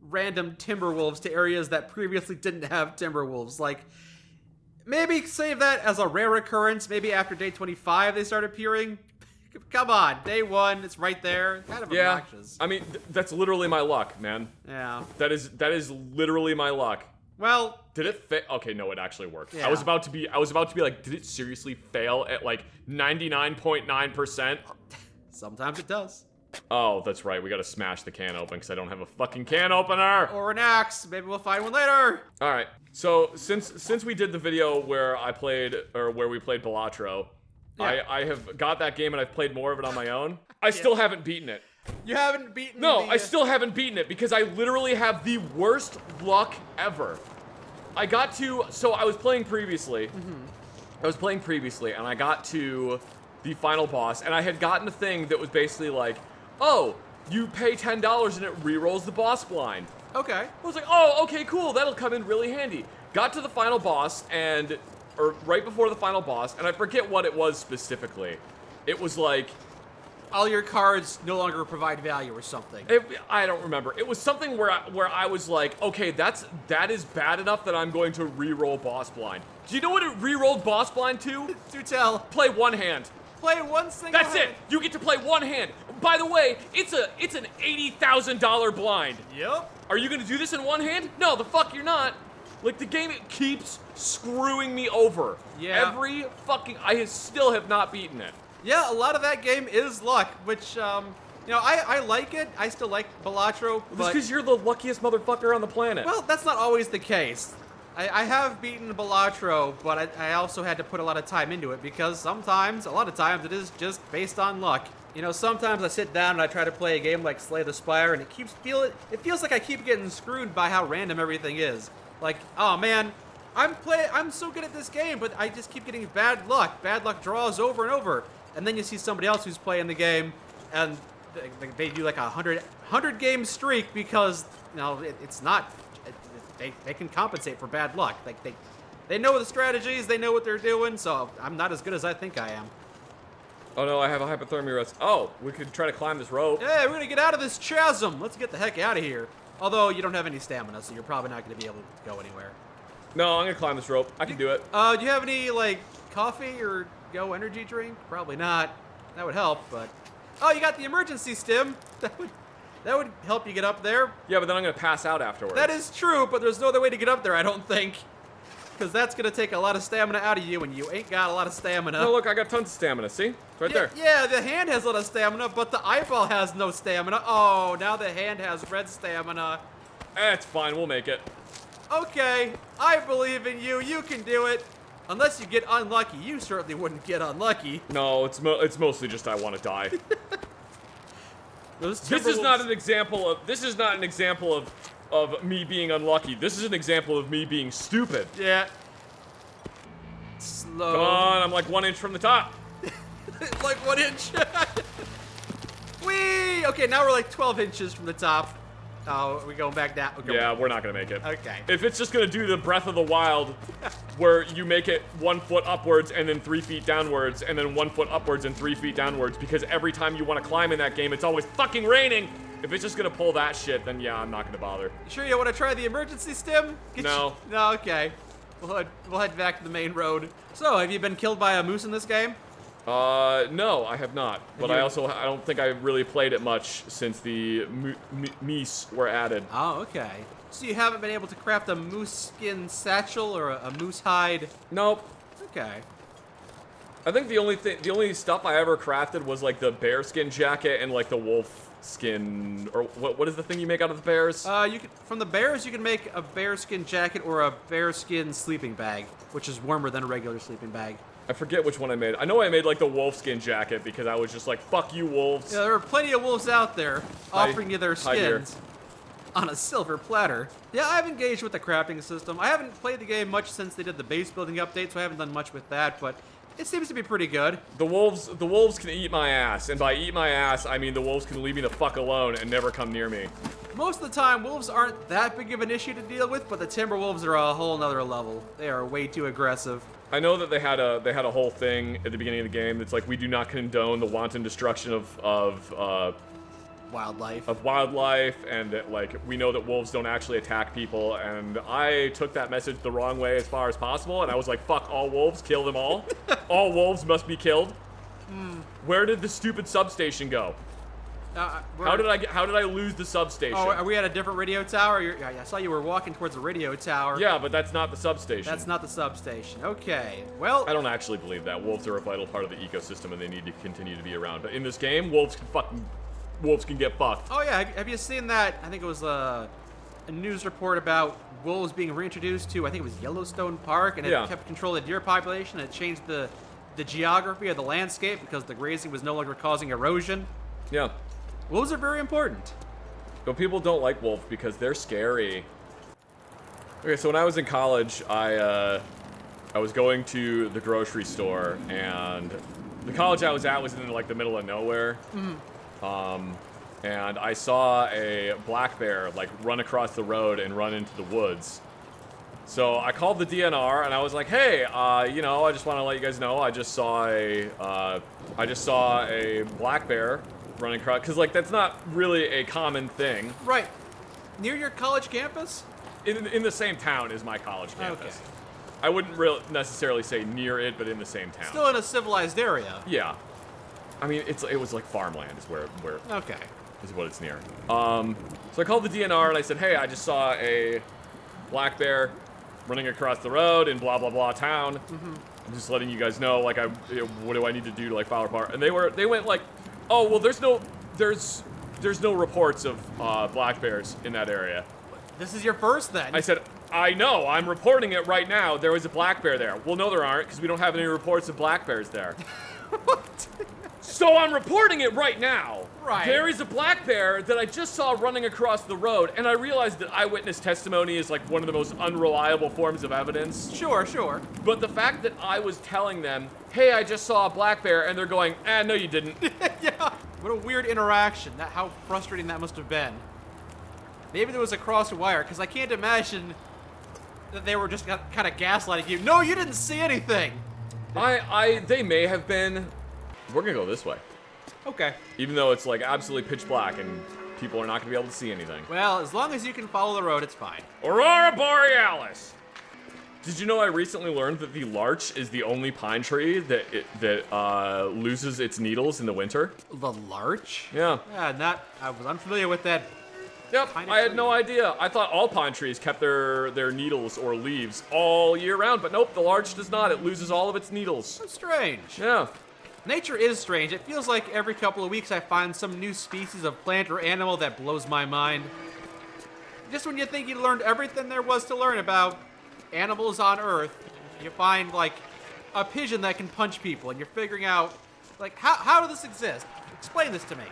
random Timberwolves to areas that previously didn't have Timberwolves. Like, maybe save that as a rare occurrence. Maybe after day 25 they start appearing. Come on, day 1, it's right there. Kind of obnoxious. I mean, that's literally my luck, man. Yeah. That is literally my luck. Well, did it fail? Okay, no, it actually worked. Yeah. I was about to be like, did it seriously fail at like 99.9%? Sometimes it does. Oh, that's right. We gotta smash the can open because I don't have a fucking can opener. Or an axe. Maybe we'll find one later. All right. So since we did the video where where we played Balatro, Yeah. I have got that game and I've played more of it on my own. I still haven't beaten it. You haven't beaten No, the, I still haven't beaten it because I literally have the worst luck ever. I was playing previously. And I got to the final boss, and I had gotten a thing that was basically like, oh, you pay $10 and it rerolls the boss blind. Okay. I was like, oh, okay, cool, that'll come in really handy. Got to the final boss, or right before the final boss, and I forget what it was specifically. It was like, All your cards no longer provide value or something. I don't remember. It was something where I was like, okay, that is bad enough that I'm going to re-roll boss blind. Do you know what it re-rolled boss blind to? Do tell. Play one hand. Play one single That's it. You get to play one hand. By the way, it's an $80,000 blind. Yep. Are you gonna do this in one hand? No, the fuck you're not. Like, the game, it keeps screwing me over. Yeah. I still have not beaten it. Yeah, a lot of that game is luck, which, I like it. I still like Balatro, It's but... because you're the luckiest motherfucker on the planet. Well, that's not always the case. I have beaten Balatro, but I also had to put a lot of time into it because a lot of times, it is just based on luck. You know, sometimes I sit down and I try to play a game like Slay the Spire, and it feels like I keep getting screwed by how random everything is. Like, oh man, I'm so good at this game, but I just keep getting bad luck. Bad luck draws over and over. And then you see somebody else who's playing the game, and they do like a 100 game streak because, it's not... They can compensate for bad luck. Like they know the strategies, they know what they're doing, so I'm not as good as I think I am. Oh no, I have a hypothermia rest. Oh, we could try to climb this rope. Hey, we're gonna get out of this chasm. Let's get the heck out of here. Although you don't have any stamina, so you're probably not gonna be able to go anywhere. No, I'm gonna climb this rope. I can do it. Do you have any like coffee or Go energy drink? Probably not. That would help, but oh, you got the emergency stim. That would help you get up there. Yeah, but then I'm gonna pass out afterwards. That is true, but there's no other way to get up there, I don't think. Because that's going to take a lot of stamina out of you, and you ain't got a lot of stamina. No, look, I got tons of stamina. See? It's right there. Yeah, the hand has a lot of stamina, but the eyeball has no stamina. Oh, now the hand has red stamina. It's fine. We'll make it. Okay, I believe in you. You can do it. Unless you get unlucky. You certainly wouldn't get unlucky. No, it's mostly just I want to die. This is not an example of. This is not an example of me being unlucky. This is an example of me being stupid. Yeah. Slow. Come on, I'm like 1 inch from the top. Like 1 inch. Whee! Okay, now we're like 12 inches from the top. Oh, are we going back down? Okay, Yeah, we're not gonna make it. Okay. If it's just gonna do the Breath of the Wild, where you make it 1 foot upwards and then 3 feet downwards, and then 1 foot upwards and 3 feet downwards, because every time you want to climb in that game, it's always fucking raining. If it's just gonna pull that shit, then yeah, I'm not gonna bother. You sure you want to try the emergency stim? No. No, okay. We'll head back to the main road. So, have you been killed by a moose in this game? No, I have not. But I don't think I really played it much since the meese were added. Oh, okay. So you haven't been able to craft a moose skin satchel or a moose hide? Nope. Okay. I think the only stuff I ever crafted was like the bear skin jacket and like the wolf skin, or what is the thing you make out of the bears? From the bears you can make a bear skin jacket or a bear skin sleeping bag, which is warmer than a regular sleeping bag. I forget which one I made. I know I made like the wolf skin jacket because I was just like, fuck you, wolves. Yeah, there are plenty of wolves out there offering you their here. skins on a silver platter. Yeah, I've engaged with the crafting system. I haven't played the game much since they did the base building update, so I haven't done much with that, but it seems to be pretty good. The wolves can eat my ass, and by eat my ass, I mean the wolves can leave me the fuck alone and never come near me. Most of the time, wolves aren't that big of an issue to deal with, but the timber wolves are a whole nother level. They are way too aggressive. I know that they had a whole thing at the beginning of the game that's like, we do not condone the wanton destruction of wildlife, and that like we know that wolves don't actually attack people, and I took that message the wrong way as far as possible, and I was like, fuck all wolves, kill them all. All wolves must be killed. Where did the stupid substation go? How did I lose the substation? Oh, are we at a different radio tower? I saw you were walking towards the radio tower. Yeah, but that's not the substation. That's not the substation. Okay, well... I don't actually believe that. Wolves are a vital part of the ecosystem and they need to continue to be around. But in this game, wolves can fucking wolves can get fucked. Oh yeah, have you seen that? I think it was a news report about wolves being reintroduced to, I think it was Yellowstone Park, and it kept control of the deer population. It changed the geography of the landscape because the grazing was no longer causing erosion. Yeah. Wolves are very important. But people don't like wolves because they're scary. Okay, so when I was in college, I was going to the grocery store, and the college I was at was in like the middle of nowhere. And I saw a black bear like run across the road and run into the woods. So I called the DNR and I was like, "Hey, you know, I just want to let you guys know I just saw a black bear running across, because like that's not really a common thing." Right. Near your college campus? In the same town as my college campus. Okay. I wouldn't really necessarily say near it, but in the same town. Still in a civilized area. Yeah. I mean, it was like farmland is where Okay. is what it's near. So I called the DNR and I said, "Hey, I just saw a black bear running across the road in blah blah blah town. I'm just letting you guys know, like, what do I need to do to like file a report?" And they went like, "Oh, well, there's no reports of black bears in that area." This is your first then. I said, "I know, I'm reporting it right now. There was a black bear there." "Well, no, there aren't, because we don't have any reports of black bears there." What? "So I'm reporting it right now. Right. There is a black bear that I just saw running across the road," and I realized that eyewitness testimony is like one of the most unreliable forms of evidence. Sure. But the fact that I was telling them, "Hey, I just saw a black bear," and they're going, "No, you didn't." Yeah. What a weird interaction. How frustrating that must have been. Maybe there was a crossed wire, because I can't imagine that they were just kind of gaslighting you. No, you didn't see anything. They may have been. We're gonna go this way. Okay. Even though it's like absolutely pitch black and people are not gonna be able to see anything. Well, as long as you can follow the road, it's fine. Aurora Borealis! Did you know I recently learned that the larch is the only pine tree that loses its needles in the winter? The larch? Yeah. Yeah, I was unfamiliar with that. Yep, Pine I had tree. no idea. I thought all pine trees kept their needles or leaves all year round, but nope, the larch does not. It loses all of its needles. That's strange. Yeah. Nature is strange. It feels like every couple of weeks I find some new species of plant or animal that blows my mind. Just when you think you learned everything there was to learn about animals on Earth, you find, like, a pigeon that can punch people, and you're figuring out, like, how did this exist? Explain this to me.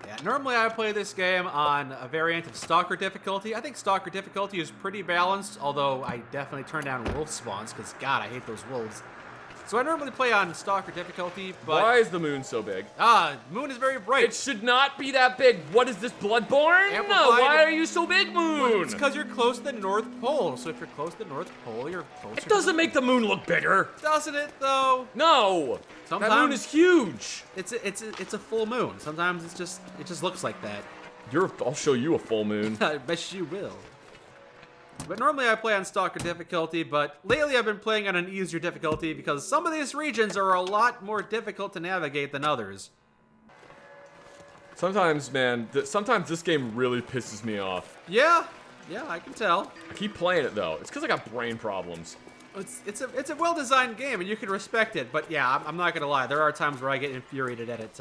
Yeah, normally I play this game on a variant of Stalker difficulty. I think Stalker difficulty is pretty balanced, although I definitely turn down wolf spawns, because, God, I hate those wolves. So I normally play on Stalker difficulty, but... Why is the moon so big? Moon is very bright. It should not be that big. What is this, Bloodborne? No, Amplified- why are you so big, moon? It's because you're close to the North Pole, so if you're close to the North Pole, you're closer. It doesn't make the moon look bigger. Doesn't it, though? No. That moon Sometimes- is huge. It's a full moon. Sometimes it just looks like that. I'll show you a full moon. I bet you will. But normally I play on Stalker difficulty, but lately I've been playing on an easier difficulty because some of these regions are a lot more difficult to navigate than others. Sometimes, man, sometimes this game really pisses me off. Yeah, I can tell. I keep playing it though. It's because I got brain problems. It's a well-designed game, and you can respect it. But yeah, I'm not gonna lie. There are times where I get infuriated at it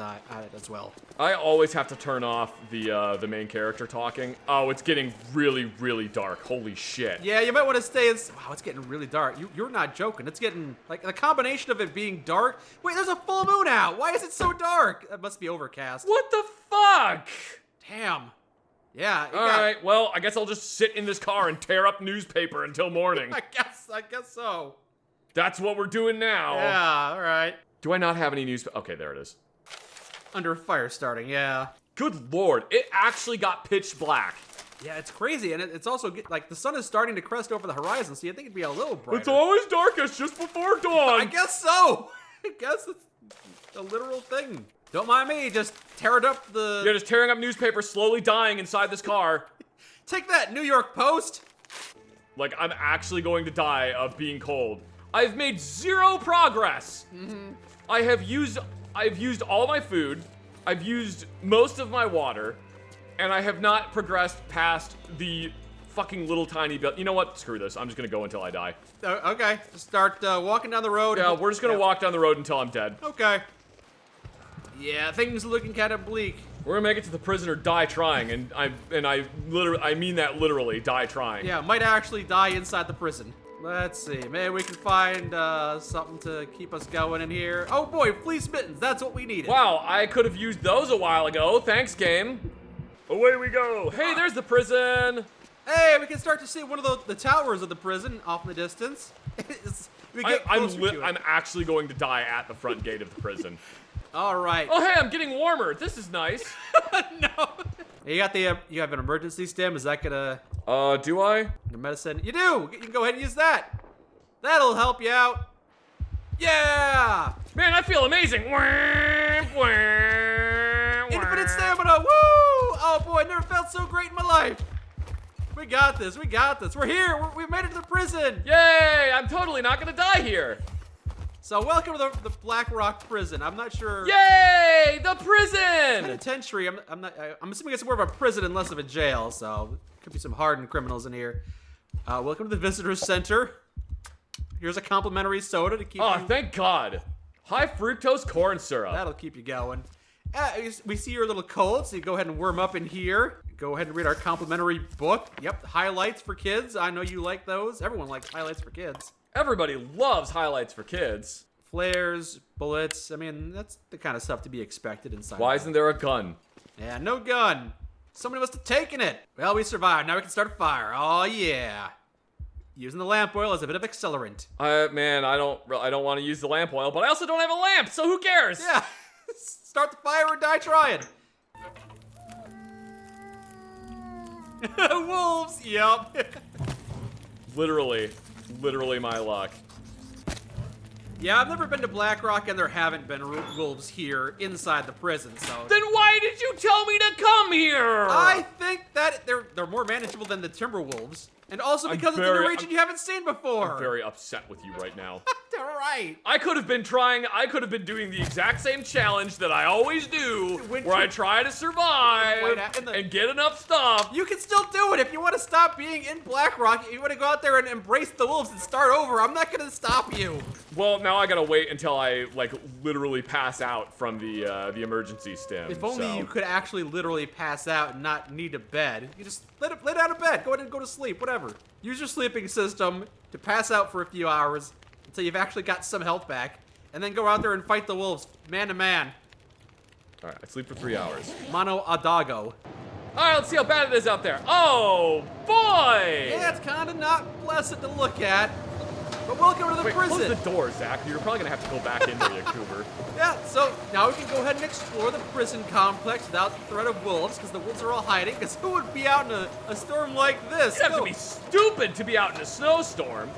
as well. I always have to turn off the main character talking. Oh, it's getting really, really dark. Holy shit. Yeah, you might want to stay. Wow, it's getting really dark. You're not joking. It's getting like the combination of it being dark. Wait, there's a full moon out. Why is it so dark? It must be overcast. What the fuck? Damn. Yeah. All right. Well, I guess I'll just sit in this car and tear up newspaper until morning. I guess so. That's what we're doing now. Yeah. All right. Do I not have any news? Okay, there it is. Under fire starting. Yeah. Good lord, it actually got pitch black. Yeah, it's crazy, and it's also like the sun is starting to crest over the horizon, so you think it'd be a little brighter. It's always darkest just before dawn. I guess so. I guess it's a literal thing. Don't mind me, just tearing up the... Yeah, just tearing up newspaper, slowly dying inside this car. Take that, New York Post! Like, I'm actually going to die of being cold. I've made zero progress. I've used all my food. I've used most of my water. And I have not progressed past the fucking little tiny bit. You know what? Screw this. I'm just gonna go until I die. Okay, start walking down the road. Yeah, we're just gonna walk down the road until I'm dead. Okay. Yeah, things looking kind of bleak. We're gonna make it to the prison or die trying, and I mean that literally, die trying. Yeah, might actually die inside the prison. Let's see, maybe we can find something to keep us going in here. Oh boy, fleece mittens, that's what we needed. Wow, I could have used those a while ago. Thanks, game. Away we go. Hey, there's the prison. Hey, we can start to see one of the towers of the prison off in the distance. We get closer to it. I'm actually going to die at the front gate of the prison. All right. Oh, hey, I'm getting warmer. This is nice. No. You got you have an emergency stim. Is that gonna? Do I? Your medicine. You do. You can go ahead and use that. That'll help you out. Yeah. Man, I feel amazing. Infinite stamina. Woo! Oh boy, I never felt so great in my life. We got this. We got this. We're here. We made it to the prison. Yay! I'm totally not gonna die here. So welcome to the Black Rock prison. I'm not sure. Yay! The prison. Penitentiary. I'm assuming it's more of a prison and less of a jail. So could be some hardened criminals in here. Welcome to the visitor center. Here's a complimentary soda to keep. Oh, you... thank God! High fructose corn syrup. That'll keep you going. We see your little cold, so you go ahead and warm up in here. Go ahead and read our complimentary book. Yep, highlights for kids. I know you like those. Everyone likes highlights for kids. Everybody loves highlights for kids. Flares, bullets. I mean, that's the kind of stuff to be expected inside. Why isn't there a gun? Yeah, no gun. Somebody must have taken it. Well, we survived. Now we can start a fire. Oh yeah. Using the lamp oil as a bit of accelerant. Man, I don't want to use the lamp oil, but I also don't have a lamp, so who cares? Yeah. Start the fire or die trying. Wolves. Yep. Literally my luck. Yeah, I've never been to Black Rock, and there haven't been wolves here inside the prison, so... Then why did you tell me to come here? I think that they're more manageable than the Timberwolves. And also because it's in a region you haven't seen before. I'm very upset with you right now. Right. I could have been doing the exact same challenge that I always do, where I try to survive and get enough stuff. You can still do it if you want to stop being in Black Rock. If you want to go out there and embrace the wolves and start over, I'm not going to stop you. Well, now I gotta wait until I, like, literally pass out from the emergency stim. If only you could actually literally pass out and not need a bed. You just lay down a bed. Go ahead and go to sleep, whatever. Use your sleeping system to pass out for a few hours until you've actually got some health back, and then go out there and fight the wolves, man to man. All right, I sleep for 3 hours. Mano a dago. All right, let's see how bad it is out there. Oh, boy! Yeah, it's kind of not pleasant to look at. But welcome to the prison. Close the door, Zach. You're probably gonna have to go back in there, you goober. Yeah, so now we can go ahead and explore the prison complex without the threat of wolves, because the wolves are all hiding. Because who would be out in a storm like this? You'd have to be stupid to be out in a snowstorm.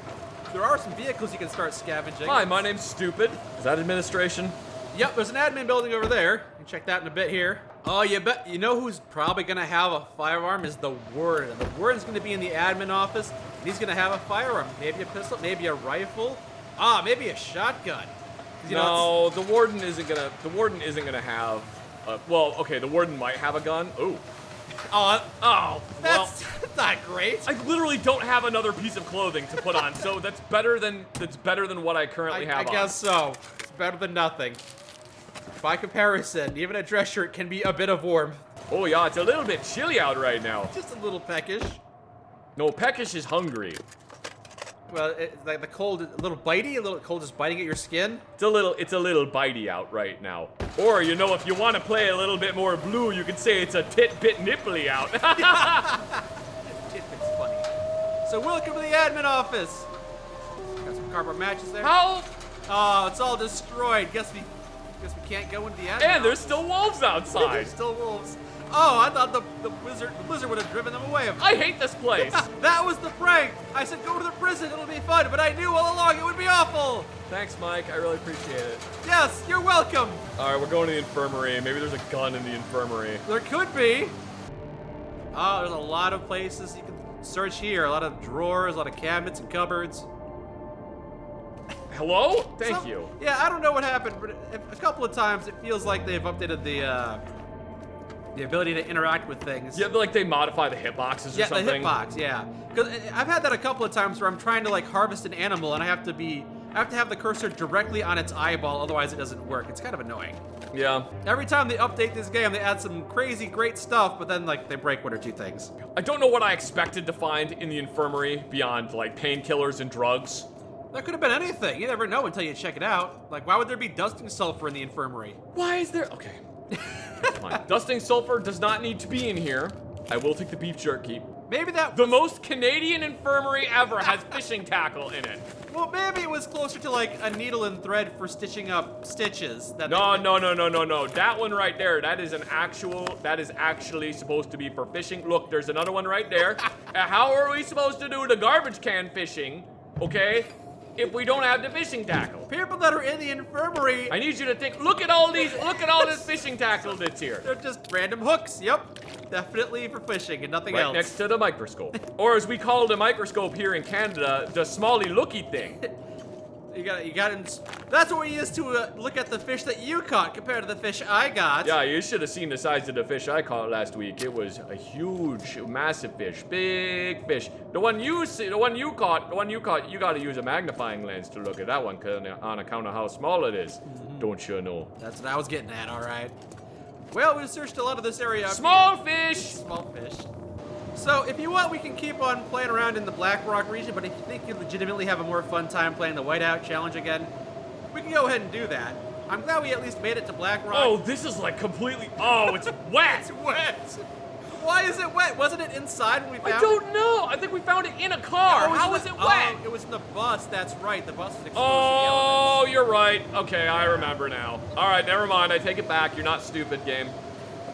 There are some vehicles you can start scavenging. Hi, my name's Stupid. Is that administration? Yep, there's an admin building over there. You can check that in a bit here. Oh, you know who's probably gonna have a firearm is the warden. The warden's gonna be in the admin office, and he's gonna have a firearm. Maybe a pistol, maybe a rifle. Maybe a shotgun. No, the warden isn't gonna have. Well, okay, the warden might have a gun. Ooh. That's not great. I literally don't have another piece of clothing to put on, so that's better than what I currently have on. I guess so. It's better than nothing. By comparison, even a dress shirt can be a bit of warmth. Oh yeah, it's a little bit chilly out right now. Just a little peckish. No, peckish is hungry. Well, it's like the cold, a little bitey, a little cold just biting at your skin. It's a little bitey out right now. Or, you know, if you want to play a little bit more blue, you could say it's a tit-bit nipply out. Tit-bit's funny. So welcome to the admin office. Got some cardboard matches there. How? Oh, it's all destroyed. Guess we can't go into the admin And there's office. still wolves outside. There's still wolves. Oh, I thought the blizzard would have driven them away. I hate this place. That was the prank. I said go to the prison, it'll be fun, but I knew all along it would be awful. Thanks, Mike. I really appreciate it. Yes, you're welcome. All right, we're going to the infirmary. Maybe there's a gun in the infirmary. There could be. Oh, there's a lot of places you can search here. A lot of drawers, a lot of cabinets and cupboards. Hello? Thank you. Yeah, I don't know what happened, but a couple of times it feels like they've updated the ability to interact with things. Yeah, like they modify the hitboxes or something. Yeah, the hitbox, yeah. Because I've had that a couple of times where I'm trying to like harvest an animal and I have to be I have to have the cursor directly on its eyeball, otherwise it doesn't work. It's kind of annoying. Yeah. Every time they update this game, they add some crazy great stuff, but then like they break one or two things. I don't know what I expected to find in the infirmary beyond like painkillers and drugs. That could have been anything. You never know until you check it out. Like, why would there be dusting sulfur in the infirmary? Why is there? Okay. That's fine. Dusting sulfur does not need to be in here. I will take the beef jerky. Maybe that. The most Canadian infirmary ever has fishing tackle in it. Well, maybe it was closer to like a needle and thread for stitching up stitches. No. That one right there, that is actually supposed to be for fishing. Look, there's another one right there. How are we supposed to do the garbage can fishing, okay, if we don't have the fishing tackle? People that are in the infirmary. I need you to think, look at all this fishing tackle that's here. They're just random hooks. Yep. Definitely for fishing and nothing Right else. next to the microscope. Or as we call the microscope here in Canada, the smally looky thing. You got. That's what we used to look at the fish that you caught compared to the fish I got. Yeah, you should have seen the size of the fish I caught last week. It was a huge, massive fish, big fish. The one you caught, you got to use a magnifying lens to look at that one, on account of how small it is. Don't you know? That's what I was getting at. All right. Well, we searched a lot of this area. Small fish. Small fish. So, if you want, we can keep on playing around in the Black Rock region, but if you think you legitimately have a more fun time playing the Whiteout Challenge again, we can go ahead and do that. I'm glad we at least made it to Black Rock. Oh, this is like completely. Oh, it's wet. It's wet. Why is it wet? Wasn't it inside when we found it? I don't know. I think we found it in a car. How is it wet? Oh, it was in the bus. That's right. The bus was exposed Oh, to the elements. you're right. Okay, I remember now. All right, never mind. I take it back. You're not stupid, game.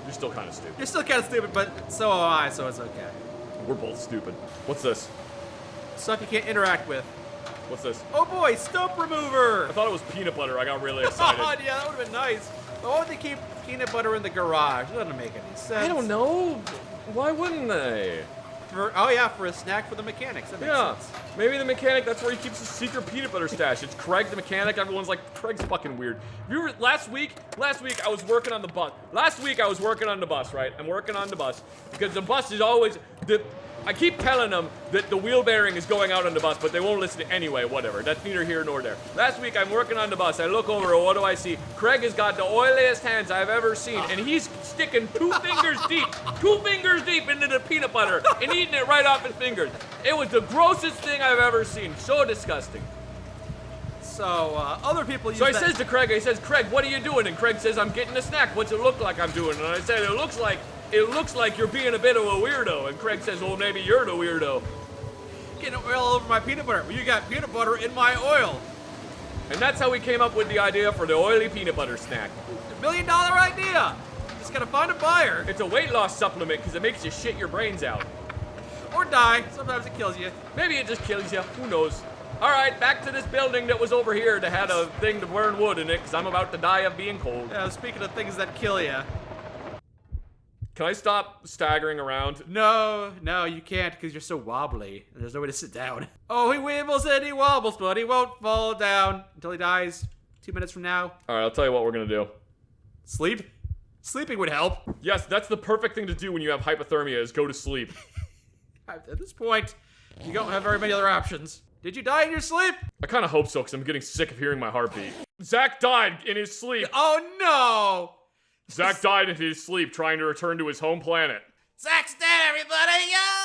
You're still kind of stupid. You're still kind of stupid, but so am I, so it's okay. We're both stupid. What's this? Stuff you can't interact with. What's this? Oh boy, stump remover! I thought it was peanut butter. I got really excited. Oh, yeah, that would have been nice. But why would they keep peanut butter in the garage? It doesn't make any sense. I don't know. Why wouldn't they? Oh yeah, for a snack for the mechanics. That makes Yeah, sense. maybe the mechanic, that's where he keeps his secret peanut butter stash. It's Craig the mechanic. Everyone's like, Craig's fucking weird. You were, last week I was working on the bus. Right? I'm working on the bus because the bus is always, I keep telling them that the wheel bearing is going out on the bus, but they won't listen anyway, whatever. That's neither here nor there. Last week, I'm working on the bus. I look over, what do I see? Craig has got the oiliest hands I've ever seen, and he's sticking two fingers deep into the peanut butter and eating it right off his fingers. It was the grossest thing I've ever seen. So disgusting. So, other people use So I that. says to Craig, Craig, what are you doing? And Craig says, I'm getting a snack. What's it look like I'm doing? And I said, it looks like you're being a bit of a weirdo. And Craig says, well, maybe you're the weirdo. Getting oil all over my peanut butter. Well, you got peanut butter in my oil. And that's how we came up with the idea for the oily peanut butter snack. $1 million idea. Just gotta find a buyer. It's a weight loss supplement because it makes you shit your brains out. Or die. Sometimes it kills you. Maybe it just kills you. Who knows? All right, back to this building that was over here that had a thing to burn wood in it because I'm about to die of being cold. Yeah, speaking of things that kill you. Can I stop staggering around? No, you can't because you're so wobbly. There's no way to sit down. Oh, he wibbles and he wobbles, but he won't fall down until he dies 2 minutes from now. All right, I'll tell you what we're going to do. Sleep? Sleeping would help. Yes, that's the perfect thing to do when you have hypothermia is go to sleep. At this point, you don't have very many other options. Did you die in your sleep? I kind of hope so because I'm getting sick of hearing my heartbeat. Zach died in his sleep. Oh no! Zach died in his sleep trying to return to his home planet. Zach's dead, everybody! Yeah!